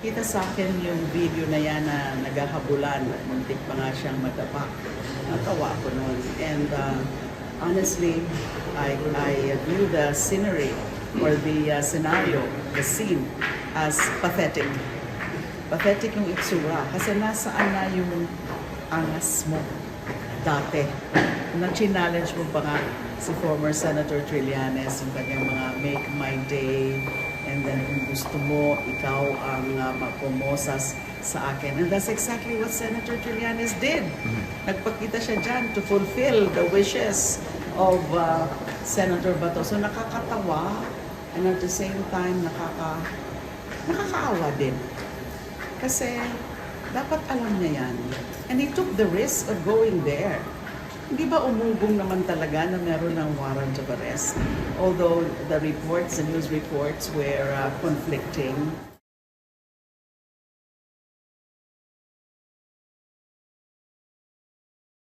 nagpakita sa akin yung video na yan na naghahabulan at muntik pa nga siyang madapa. Natawa ako noon. And honestly, I view the scenery or the scenario, the scene, as pathetic. Pathetic yung itsura kasi nasaan na yung angas mo dati. Na-challenge mo pa nga si former Senator Trillanes, yung kanyang mga make my day, and then kung gusto mo, ikaw ang mapumosas sa akin. And that's exactly what Senator Trillanes did. Nagpakita siya dyan to fulfill the wishes of Senator Bato. So nakakatawa and at the same time nakakaawa din. Kasi dapat alam niya yan. And he took the risk of going there. Hindi ba umugong naman talaga na meron ng warrant of arrest? Although the reports, the news reports were conflicting.